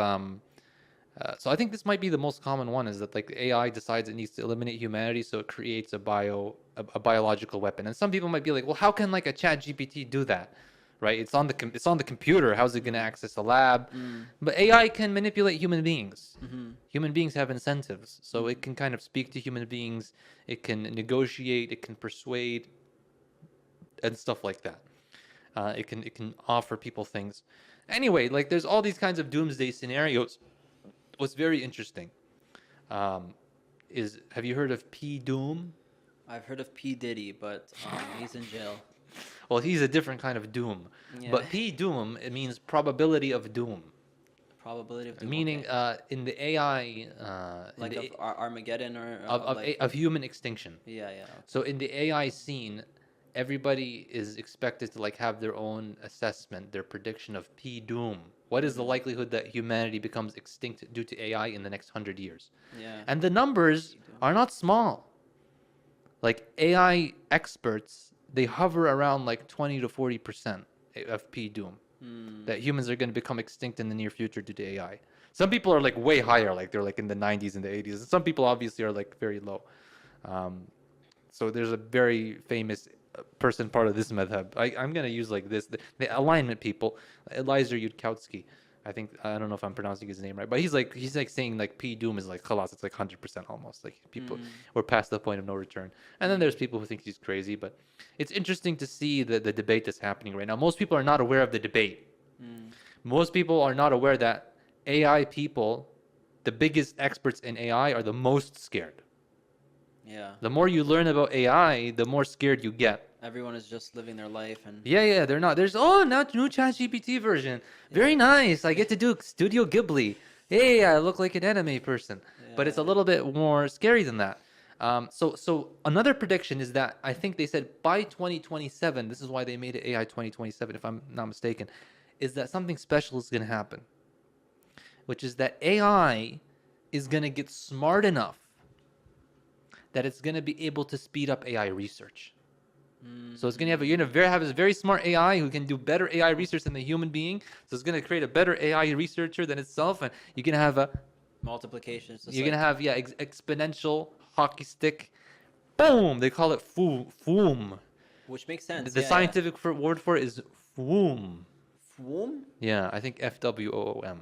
So I think this might be the most common one, is that like AI decides it needs to eliminate humanity, so it creates a biological weapon. And some people might be like, well, how can like a chat GPT do that? Right? It's on the computer. How's it going to access a lab? But AI can manipulate human beings. Human beings have incentives, so it can kind of speak to human beings. It can negotiate. It can persuade, and stuff like that. It can offer people things. Anyway, like there's all these kinds of doomsday scenarios. What's very interesting is, have you heard of P. Doom? I've heard of P. Diddy, but he's in jail. Well, he's a different kind of doom. Yeah. But P. Doom, it means probability of doom. Probability of doom. Meaning, in the AI, like of Armageddon, or of human extinction. Yeah, yeah. Okay. So in the AI scene, everybody is expected to like have their own assessment, their prediction of P. Doom. What is the likelihood that humanity becomes extinct due to AI in the next 100 years? Yeah. And the numbers are not small. Like AI experts, they hover around like 20 to 40% of P. Doom. That humans are going to become extinct in the near future due to AI. Some people are like way higher, like they're like in the 90s and the 80s. And some people obviously are like very low. So there's a very famous person part of this madhab. I'm going to use like this, the alignment people, Eliezer Yudkowsky. I don't know if I'm pronouncing his name right, but he's like saying like P. Doom is like khalas, it's like 100% almost. Like people we're past the point of no return. And then there's people who think he's crazy, but it's interesting to see the debate that's happening right now. Most people are not aware of the debate. Most people are not aware that AI people, the biggest experts in AI, are the most scared. Yeah. The more you learn about AI, the more scared you get. Everyone is just living their life, and they're not. There's now new ChatGPT version. Very nice. I get to do Studio Ghibli. Hey, I look like an anime person. Yeah. But it's a little bit more scary than that. So another prediction is that I think they said by 2027, this is why they made it AI 2027, if I'm not mistaken, is that something special is going to happen, which is that AI is going to get smart enough that it's going to be able to speed up AI research. So it's going to have a very smart AI who can do better AI research than the human being. So it's going to create a better AI researcher than itself, and you're going to have a multiplication. You're going to have exponential hockey stick. Boom! They call it foom. Which makes sense. The scientific word for it is foom. Foom? Yeah, I think FWOOM.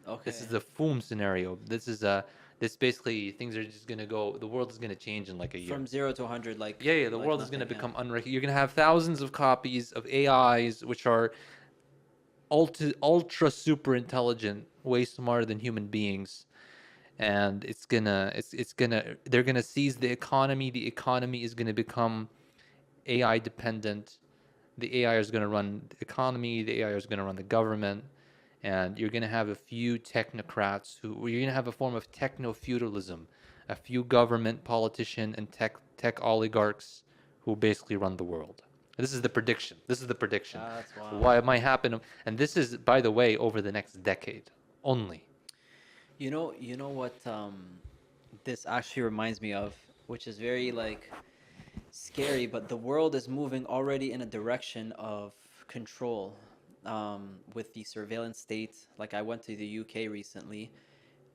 Okay. This is the foom scenario. This basically, things are just going to go, the world is going to change in like a year. From 0 to 100, like... Yeah, the world is going to become unrecognizable. You're going to have thousands of copies of AIs, which are ultra super intelligent, way smarter than human beings. And they're going to seize the economy. The economy is going to become AI dependent. The AI is going to run the economy. The AI is going to run the government. And you're going to have a few technocrats you're going to have a form of techno-feudalism, a few government, politician, and tech oligarchs who basically run the world. This is the prediction. That's wild. Why it might happen. And this is, by the way, over the next decade only. You know what this actually reminds me of, which is very like scary, but the world is moving already in a direction of control. With the surveillance state. Like I went to the UK recently,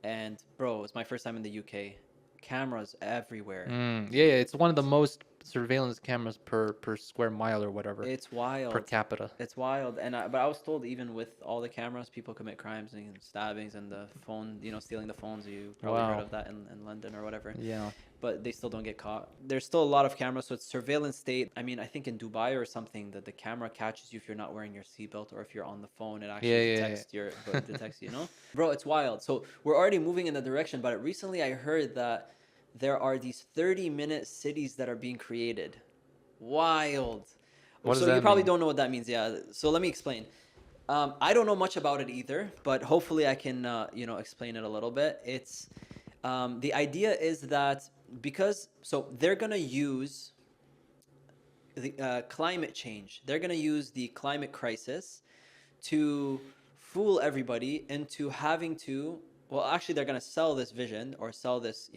and bro, it's my first time in the UK. Cameras everywhere. Yeah, it's one of the most surveillance cameras per square mile or whatever. It's wild. Per capita. It's wild. But I was told even with all the cameras, people commit crimes and stabbings and the phone, stealing the phones. You probably heard of that in London or whatever. Yeah. But they still don't get caught. There's still a lot of cameras, so it's surveillance state. I mean, I think in Dubai or something that the camera catches you if you're not wearing your seatbelt or if you're on the phone. It actually detects you, Bro, it's wild. So we're already moving in that direction. But recently I heard that there are these 30-minute cities that are being created. Wild. What does so that you probably mean? don't know what that means. Yeah. So let me explain. I don't know much about it either, but hopefully I can, explain it a little bit. It's the idea is that so they're gonna use the climate change. They're gonna use the climate crisis to fool everybody into having to. Well, actually, they're gonna sell this vision or sell this,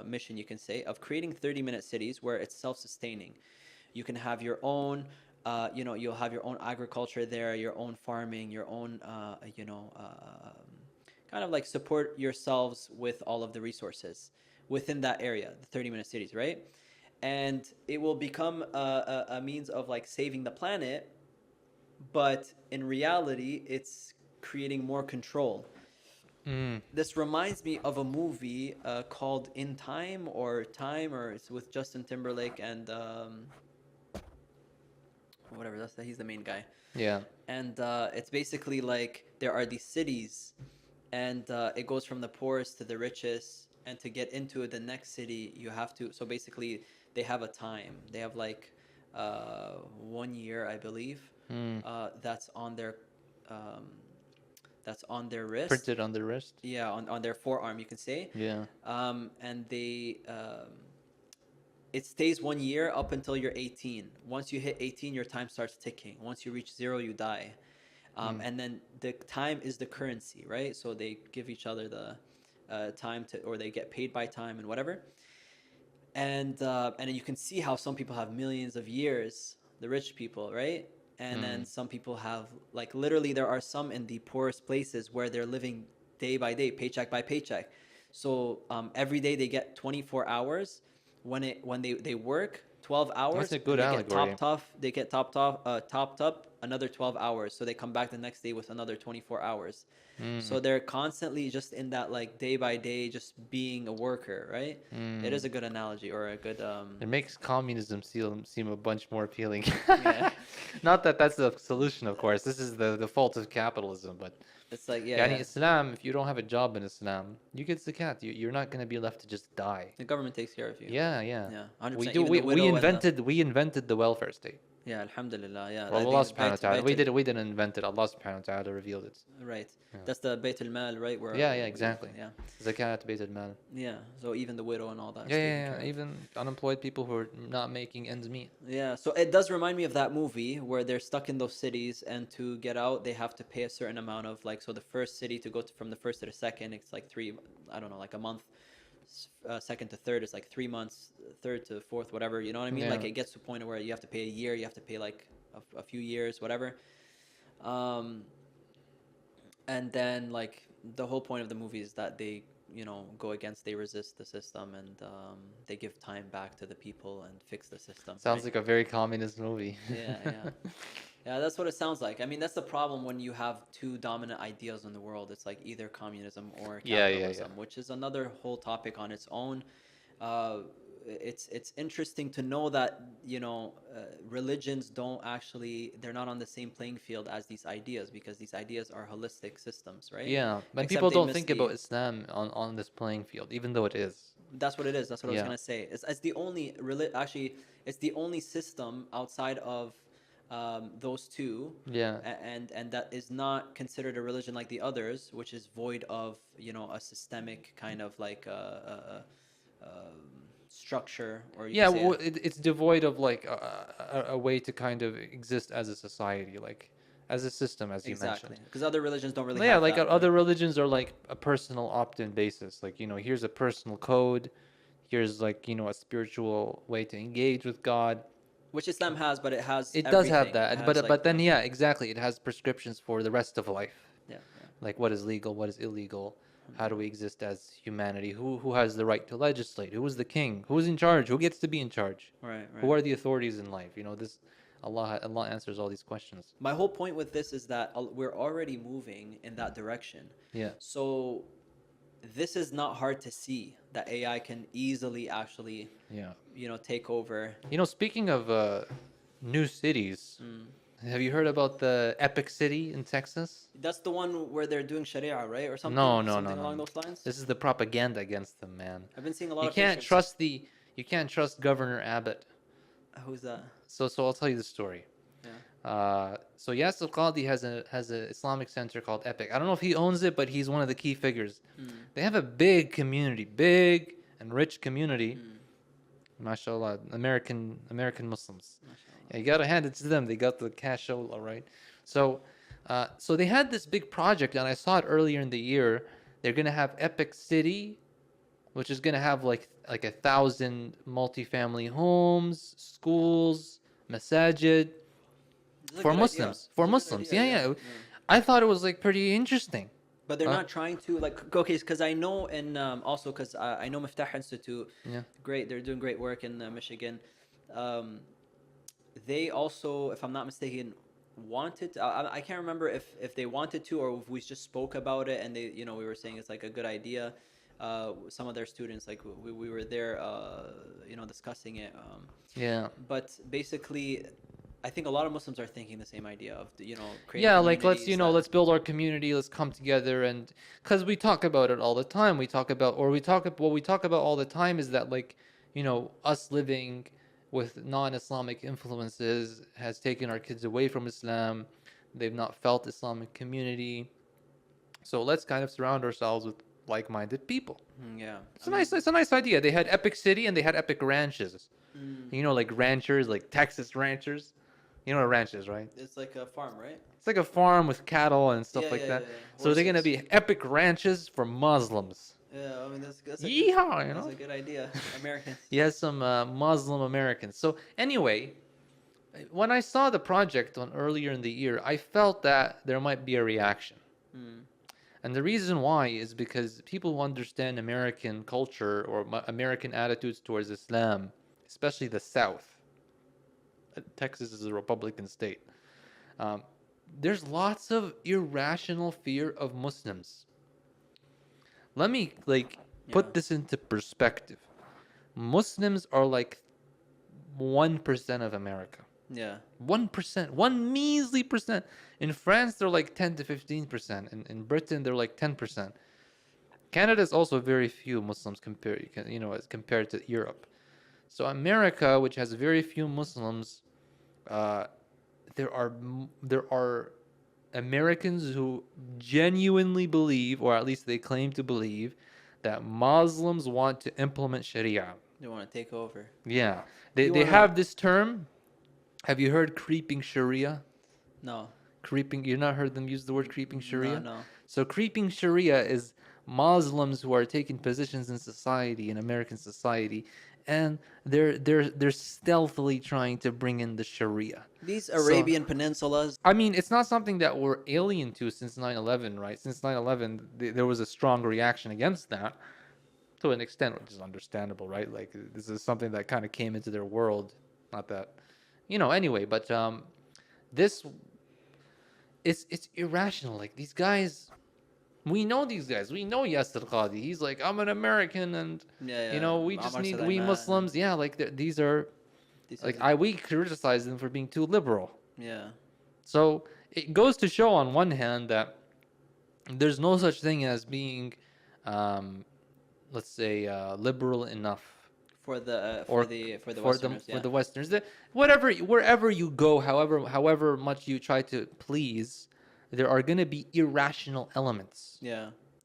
mission, you can say, of creating 30-minute cities where it's self-sustaining. You can have your own. You'll have your own agriculture there, your own farming, your own, kind of like support yourselves with all of the resources within that area, the 30-minute cities, right? And it will become a means of like saving the planet, but in reality, it's creating more control. This reminds me of a movie called In Time or it's with Justin Timberlake and whatever, he's the main guy. Yeah. And it's basically like there are these cities and it goes from the poorest to the richest, and to get into the next city you have to, so basically they have a time. They have like 1 year, I believe, that's on their wrist, Printed on the wrist. Yeah, on their forearm, you can say. Yeah. And they it stays 1 year up until you're 18. Once you hit 18, your time starts ticking. Once you reach 0, you die. And then the time is the currency, right? So they give each other the time or they get paid by time and whatever. And then you can see how some people have millions of years, the rich people, right? And then some people have, like, literally there are some in the poorest places where they're living day by day, paycheck by paycheck. So every day they get 24 hours. When they work 12 hours, That's a good allegory. They get topped up another 12 hours. So they come back the next day with another 24 hours. So they're constantly just in that, like, day by day, just being a worker, right? It is a good analogy, or a good It makes communism seem a bunch more appealing. Yeah. Not that that's the solution, of course. This is the fault of capitalism, but It's like, Islam, if you don't have a job in Islam, you get zakat. You're not going to be left to just die. the government takes care of you. Yeah. 100%. We Even the widow and we invented the welfare state. yeah, alhamdulillah, yeah. Well, I Allah think subhanahu wa ta'ala. Bayt We didn't invent it. Allah subhanahu wa ta'ala revealed it. right. That's the Bayt al-Mal, right? Where Yeah, exactly. Yeah. Zakat, Bayt al-Mal. Yeah. So even the widow and all that. is Yeah, taken care of. even unemployed people who are not making ends meet. Yeah, so it does remind me of that movie where they're stuck in those cities, and to get out, they have to pay a certain amount of, like, so the first city to go from the first to the second, it's like like a month. Second to third is like 3 months. Third to fourth, whatever. You know what I mean? Yeah. Like, it gets to a point where you have to pay a year, you have to pay like a few years, whatever. And then, like, the whole point of the movie is that they they resist the system, and they give time back to the people and fix the system. Sounds like a very communist movie. Yeah. Yeah, that's what it sounds like. I mean, that's the problem when you have two dominant ideas in the world. It's like either communism or capitalism, which is another whole topic on its own. It's interesting to know that religions they're not on the same playing field as these ideas, because these ideas are holistic systems, right? Yeah, but Except people they don't miss think about Islam on this playing field, even though it is. That's what it is. That's what I was Yeah. gonna say. It's the only it's the only system outside of those two. Yeah. And that is not considered a religion like the others, which is void of a systemic kind of like structure, or you Yeah, could say well, it's devoid of like a way to kind of exist as a society, like as a system, as you exactly, mentioned. because other religions don't really Yeah, have like that, other religions are like a personal opt-in basis. Like, here's a personal code. Here's like, a spiritual way to engage with God. which Islam has, but it has It does have everything. that, It but has, like, but then exactly, it has prescriptions for the rest of life. yeah. Like what is legal, what is illegal, How do we exist as humanity? Who has the right to legislate? Who is the king? Who is in charge? Who gets to be in charge? Right. Who are the authorities in life? This Allah answers all these questions. My whole point with this is that we're already moving in that direction. Yeah. So this is not hard to see that AI can easily actually, take over. Speaking of new cities, have you heard about the Epic City in Texas? That's the one where they're doing Shariah, right, or something? No, something along those lines. This is the propaganda against them, man. I've been seeing a lot You of can't pictures. you can't trust Governor Abbott. Who's that? So I'll tell you the story. Yeah. So Yasser Qadi has a Islamic center called Epic. I don't know if he owns it, but he's one of the key figures. They have a big community, big and rich community. MashaAllah, American Muslims. Yeah, you gotta hand it to them. They got the cash out, all right. So they had this big project, and I saw it earlier in the year. They're gonna have Epic City, which is gonna have like 1,000 multifamily homes, schools, masajid for Muslims. For Muslims, yeah. I thought it was like pretty interesting. But they're not trying to because I know, and also because I know Miftah Institute. Yeah. Great, they're doing great work in Michigan. They also, if I'm not mistaken, wanted to, I can't remember if they wanted to or if we just spoke about it and they we were saying it's like a good idea. Some of their students, like we were there discussing it. But basically, I think a lot of Muslims are thinking the same idea of creating like let's build our community, let's come together, and because we talk about it all the time. We talk about all the time is that us living with non-Islamic influences has taken our kids away from Islam. They've not felt Islamic community. So let's kind of surround ourselves with like-minded people. It's a nice idea. They had Epic City and they had Epic Ranches. Like ranchers, like Texas ranchers. You know what a ranch is, right? It's like a farm, right? It's like a farm with cattle and stuff like that. So they're gonna be epic ranches for Muslims. Yeah, I mean that's Yeehaw, that's a good idea. Americans. Yes, some Muslim Americans. So anyway, when I saw the project earlier in the year, I felt that there might be a reaction. And the reason why is because people who understand American culture or American attitudes towards Islam, especially the South. Texas is a Republican state. There's lots of irrational fear of Muslims. Let me put this into perspective. Muslims are like 1% of America. Yeah. 1%. 1 measly percent. In France, they're like 10 to 15%. In Britain, they're like 10%. Canada is also very few Muslims as compared to Europe. So America, which has very few Muslims, there are Americans who genuinely believe, or at least they claim to believe, that Muslims want to implement Sharia. They want to take over. Yeah. They have this term. Have you heard creeping Sharia? No. Creeping, you've not heard them use the word creeping Sharia? No. So creeping Sharia is Muslims who are taking positions in society, in American society, and they're stealthily trying to bring in the Sharia. These Arabian peninsulas. I mean, it's not something that we're alien to since 9/11, right? Since 9/11, there was a strong reaction against that, to an extent, which is understandable, right? Like this is something that kind of came into their world. Not that, anyway. But this, it's irrational. Like these guys. We know these guys. We know Yasser Qadi. He's like, I'm an American, and we just need Muslims. Yeah, like we criticize them for being too liberal. Yeah. So it goes to show, on one hand, that there's no such thing as being, let's say, liberal enough for the Westerners. Wherever you go, however much you try to please, there are going to be irrational elements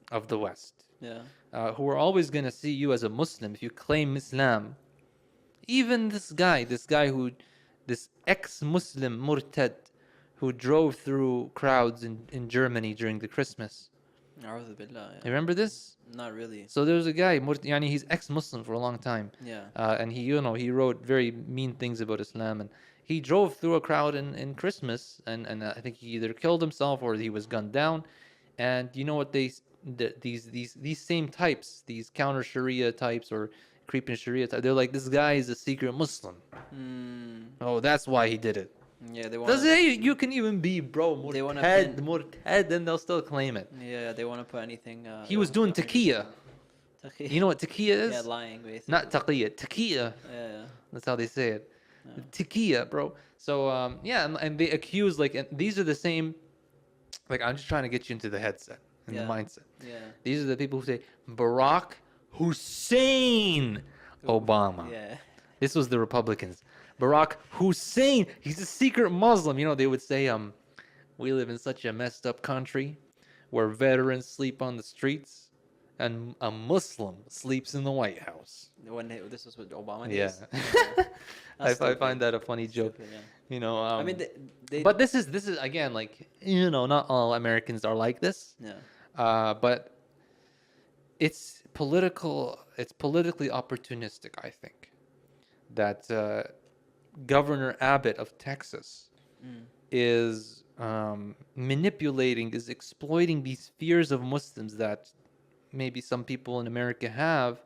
of the West who are always going to see you as a Muslim if you claim Islam. Even this ex-Muslim murtad who drove through crowds in Germany during the Christmas. You remember this? Not really. So there's a guy, he's ex-Muslim for a long time. Yeah. And he wrote very mean things about Islam, and he drove through a crowd in Christmas, and I think he either killed himself or he was gunned down. And you know what these same types, these counter Sharia types or creeping Sharia types, they're like, this guy is a secret Muslim. Oh, that's why he did it. Yeah, they want. Does it? You can even be, bro, murtad, then they'll still claim it. Yeah, they want to put anything. He was doing taqiyya. You know what taqiyya is? Yeah, lying, basically. Not taqiyya, taqiyya. Yeah. That's how they say it. Taqiyya, bro. So yeah, and they accuse, like, and these are the same. Like, I'm just trying to get you into the headset and the mindset. Yeah. These are the people who say Barack Hussein Obama. Yeah. This was the Republicans. Barack Hussein, he's a secret Muslim. You know, they would say, we live in such a messed up country where veterans sleep on the streets and a Muslim sleeps in the White House. This was with Obama. Yeah. I find that a funny joke. Stupid, yeah. You know, I mean, but this is again, like, you know, not all Americans are like this. Yeah. But it's politically opportunistic, I think, that Governor Abbott of Texas is exploiting these fears of Muslims that maybe some people in America have,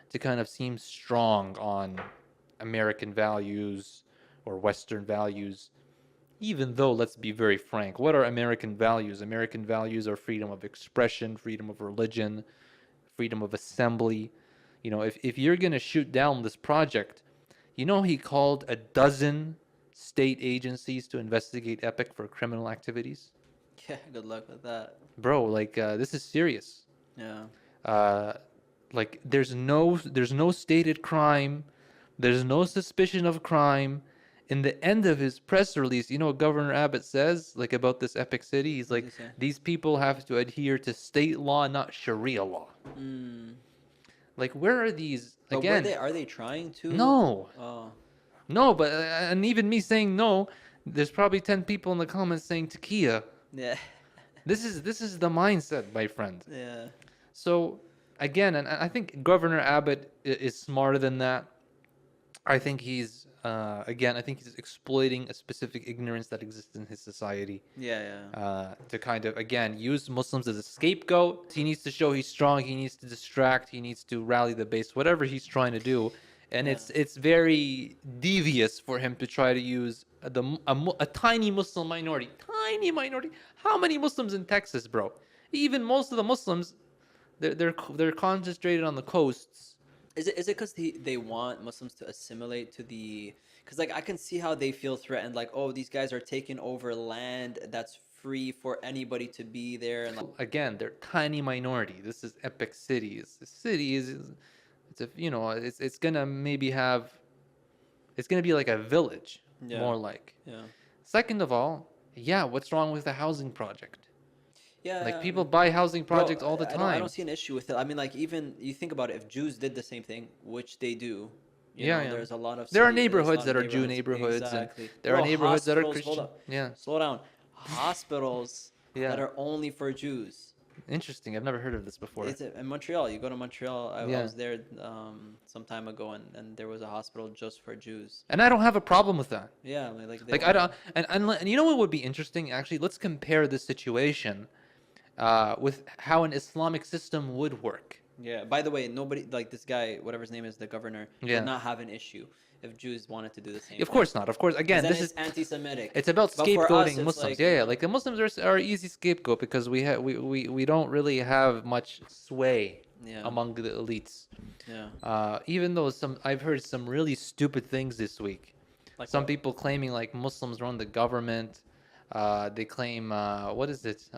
to kind of seem strong on American values or Western values. Even though, let's be very frank, what are American values? American values are freedom of expression, freedom of religion, freedom of assembly. You know, if you're going to shoot down this project, you know, he called 12 state agencies to investigate Epic for criminal activities. Yeah, good luck with that. Bro, like, this is serious. Yeah. Like, there's no stated crime. There's no suspicion of crime. In the end of his press release, you know what Governor Abbott says, like, about this Epic City? He's like, these people have to adhere to state law, not Sharia law. Like, where are these? But again, are they trying to? No. Oh. No, but and even me saying no, there's probably 10 people in the comments saying taqiyya. Yeah. This is the mindset, my friend. Yeah. So again, and I think Governor Abbott is smarter than that. I think he's he's exploiting a specific ignorance that exists in his society. Yeah. To kind of, again, use Muslims as a scapegoat. He needs to show he's strong. He needs to distract. He needs to rally the base. Whatever he's trying to do, and it's very devious for him to try to use a tiny Muslim minority. Tiny minority. How many Muslims in Texas, bro? Even most of the Muslims, they're concentrated on the coasts. Is it because they want Muslims to assimilate to the... Because, like, I can see how they feel threatened. Like, oh, these guys are taking over land that's free for anybody to be there. And, like, again, they're tiny minority. This is Epic City. The city it's gonna maybe have... It's gonna be like a village, more like. Yeah. Second of all, what's wrong with the housing project? Yeah, like, people buy housing projects all the time. I don't see an issue with it. I mean, like, even you think about it, if Jews did the same thing, which they do, there's a lot of... There are neighborhoods that are Jew neighborhoods. Exactly. And there are neighborhoods that are Christian. Hold up. Yeah. Slow down. Hospitals that are only for Jews. Interesting. I've never heard of this before. It's in Montreal. You go to Montreal. I was there some time ago, and there was a hospital just for Jews. And I don't have a problem with that. Yeah, like I don't. And you know what would be interesting? Actually, let's compare this situation with how an Islamic system would work. Yeah. By the way, nobody, like, this guy, whatever his name is, the governor, would not have an issue if Jews wanted to do the same. Of course not. Of course, again, this is anti-Semitic. It's about scapegoating Muslims. Like the Muslims are easy scapegoat because we don't really have much sway among the elites. Yeah. Even though I've heard some really stupid things this week. Like some people claiming, like, Muslims run the government. They claim what is it?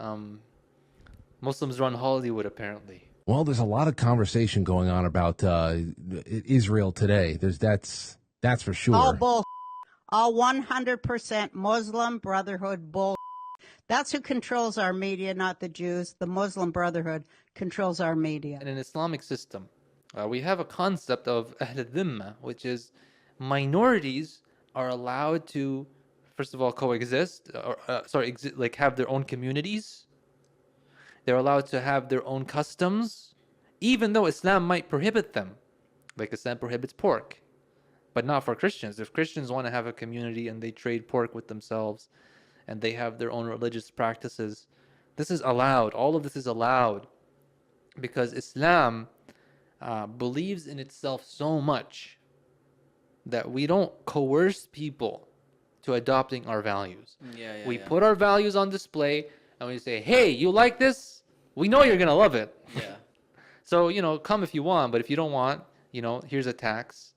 Muslims run Hollywood, apparently. Well, there's a lot of conversation going on about Israel today. That's for sure. All bull. All 100% Muslim Brotherhood bull. That's who controls our media, not the Jews. The Muslim Brotherhood controls our media. In an Islamic system, we have a concept of Ahl-Dhimma, which is minorities are allowed to, first of all, coexist, like, have their own communities. They're allowed to have their own customs, even though Islam might prohibit them. Like, Islam prohibits pork, but not for Christians. If Christians want to have a community and they trade pork with themselves and they have their own religious practices, this is allowed. All of this is allowed because Islam believes in itself so much that we don't coerce people to adopting our values. We put our values on display and we say, hey, you like this? We know you're going to love it. Yeah. So, come if you want, but if you don't want, here's a tax,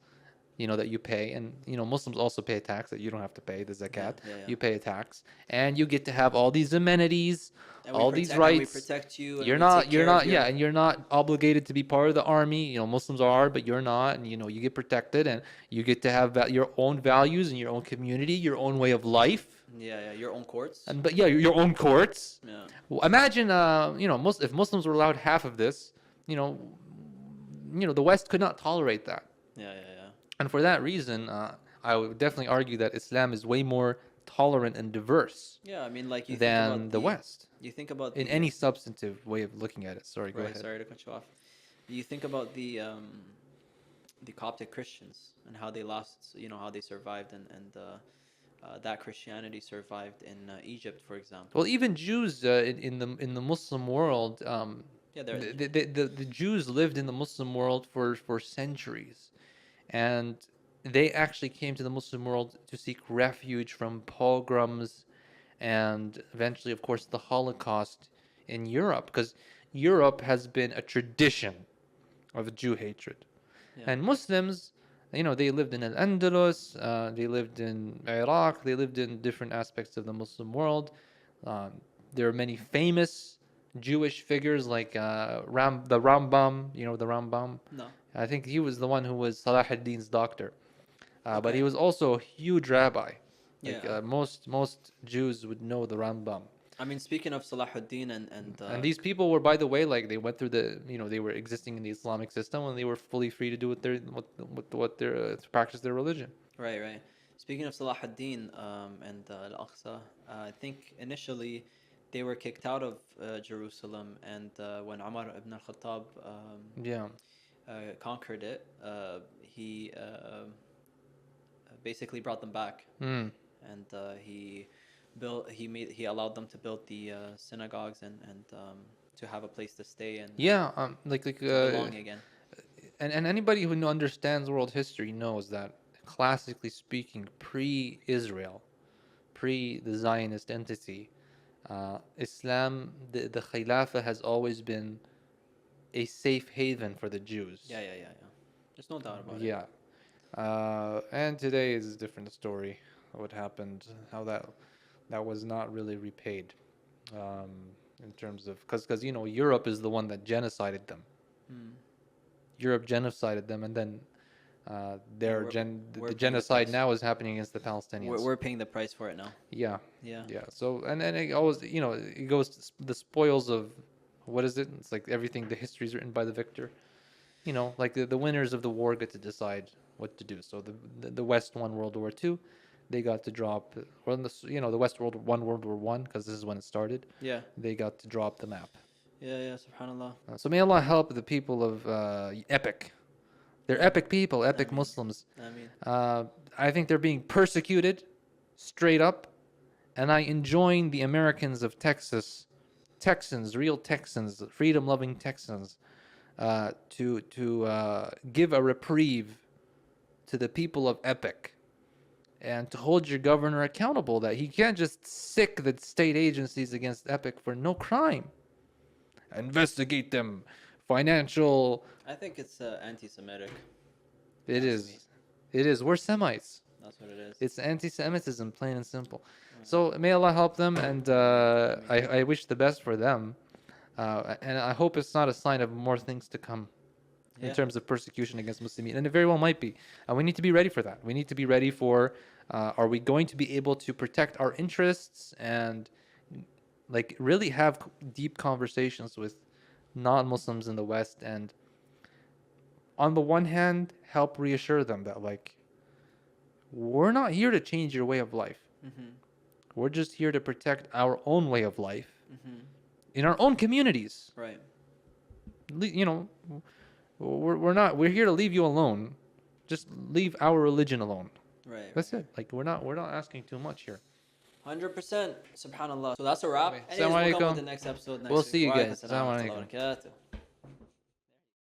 that you pay. And, Muslims also pay a tax that you don't have to pay, the zakat. You pay a tax and you get to have all these amenities, all these rights. We protect you. You're not, and you're not obligated to be part of the army. Muslims are, but you're not. And, you get protected and you get to have your own values and your own community, your own way of life. Yeah, your own courts. But your own courts. Yeah. Well, imagine, if Muslims were allowed half of this, the West could not tolerate that. Yeah. And for that reason, I would definitely argue that Islam is way more tolerant and diverse. Yeah, I mean, like you than think about the West. You think about in any substantive way of looking at it. Sorry, go ahead. Sorry to cut you off. You think about the Coptic Christians and how they lost, how they survived, and that Christianity survived in Egypt, for example. Well, even Jews in the Muslim world, the Jews lived in the Muslim world for centuries, and they actually came to the Muslim world to seek refuge from pogroms, and eventually, of course, the Holocaust in Europe, because Europe has been a tradition of Jew hatred, and Muslims. They lived in Al-Andalus, they lived in Iraq, they lived in different aspects of the Muslim world. There are many famous Jewish figures like the Rambam. You know the Rambam? No. I think he was the one who was Salah ad-Din's doctor. But he was also a huge rabbi. Most Jews would know the Rambam. I mean, speaking of Salahuddin and these people were, by the way, like they went through they were existing in the Islamic system when they were fully free to do to practice their religion. Right. Speaking of Salahuddin and Al-Aqsa, I think initially they were kicked out of Jerusalem, and when Umar ibn al-Khattab conquered it, he basically brought them back, and he allowed them to build the synagogues and to have a place to stay and belong again. And anybody who understands world history knows that, classically speaking, pre-Israel, the Zionist entity, Islam, the Khilafah has always been a safe haven for the Jews. Yeah. There's no doubt about it. And today is a different story. What happened? How that was not really repaid, in terms of because Europe is the one that genocided them. Europe genocided them, and then the genocide now is happening against the Palestinians. We're paying the price for it now. Yeah. So and it always it goes to the spoils of, what is it? It's like everything. The history is written by the victor. Like the winners of the war get to decide what to do. So the West won World War II. They got to drop, or the West won World War I, because this is when it started. Yeah. They got to drop the map. Yeah. Subhanallah. So may Allah help the people of Epic. They're epic people, epic Muslims. I think they're being persecuted, straight up, and I enjoin the Americans of Texas, Texans, real Texans, freedom-loving Texans, to give a reprieve to the people of Epic, and to hold your governor accountable that he can't just sick the state agencies against Epic for no crime. Investigate them. Financial. I think it's anti-Semitic. It is. We're Semites. That's what it is. It's anti-Semitism, plain and simple. So may Allah help them, and I wish the best for them. And I hope it's not a sign of more things to come in terms of persecution against Muslims. And it very well might be. And we need to be ready for that. We need to be ready for, are we going to be able to protect our interests and really have deep conversations with non-Muslims in the West, and on the one hand help reassure them that we're not here to change your way of life. We're just here to protect our own way of life in our own communities. Right. We're here to leave you alone. Just leave our religion alone. Right. That's it. We're not asking too much here. 100%. Subhanallah. So that's a wrap. Okay. Anyways, we'll come with the next episode next we'll week. see you guys. Assalamu alaikum.